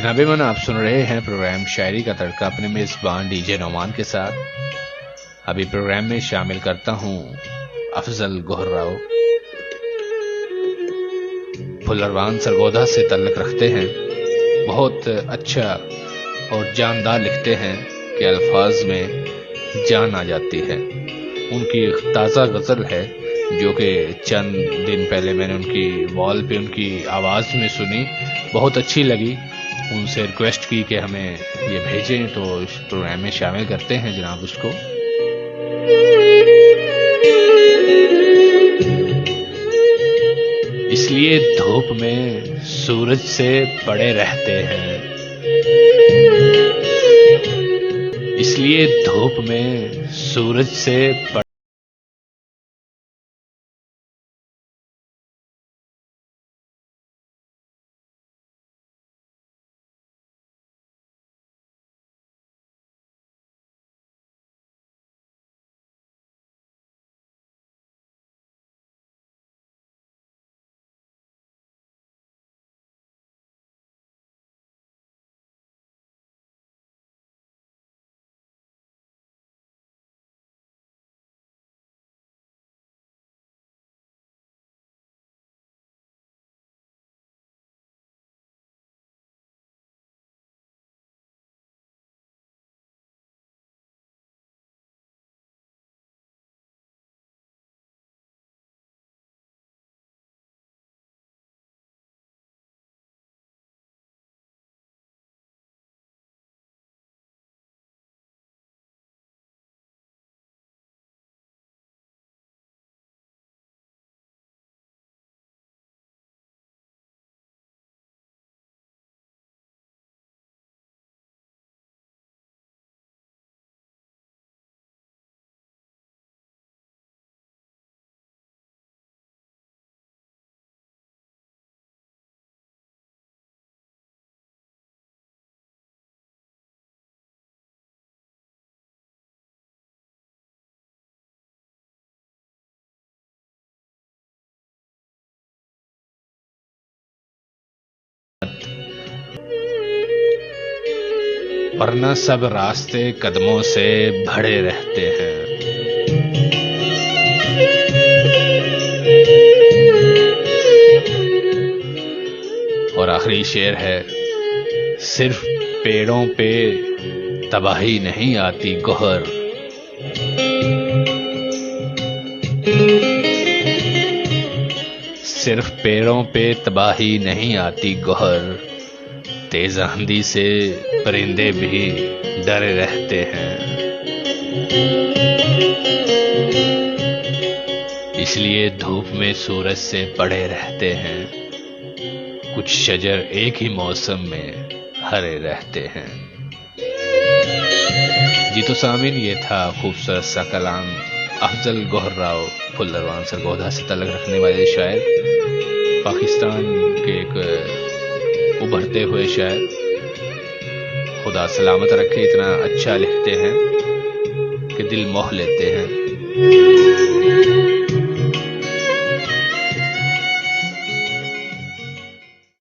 جناب من، آپ سن رہے ہیں پروگرام شاعری کا تڑکا اپنے میزبان ڈی جے نعمان کے ساتھ. ابھی پروگرام میں شامل کرتا ہوں افضل گوہر راؤ. پھلروان سرگودا سے تعلق رکھتے ہیں. بہت اچھا اور جاندار لکھتے ہیں کہ الفاظ میں جان آ جاتی ہے. ان کی ایک تازہ غزل ہے جو کہ چند دن پہلے میں نے ان کی وال پہ ان کی آواز میں سنی, بہت اچھی لگی. ان سے ریکویسٹ کی کہ ہمیں یہ بھیجیں تو اس پروگرام میں شامل کرتے ہیں جناب اس کو. اس لیے دھوپ میں سورج سے پڑے رہتے ہیں, اس لیے دھوپ میں سورج سے ورنہ سب راستے قدموں سے بھرے رہتے ہیں. اور آخری شعر ہے, صرف پیڑوں پہ تباہی نہیں آتی گوہر, صرف پیڑوں پہ تباہی نہیں آتی گوہر, تیز آندھی سے پرندے بھی ڈرے رہتے ہیں. اس لیے دھوپ میں سورج سے پڑے رہتے ہیں, کچھ شجر ایک ہی موسم میں ہرے رہتے ہیں. جی تو سامعین, یہ تھا خوبصورت سا کلام افضل گوہر راؤ, پھلروان سرگودا سے تعلق رکھنے والے شاعر, پاکستان کے ایک ابھرتے ہوئے شاعر. خدا سلامت رکھے, اتنا اچھا لکھتے ہیں کہ دل موہ لیتے ہیں.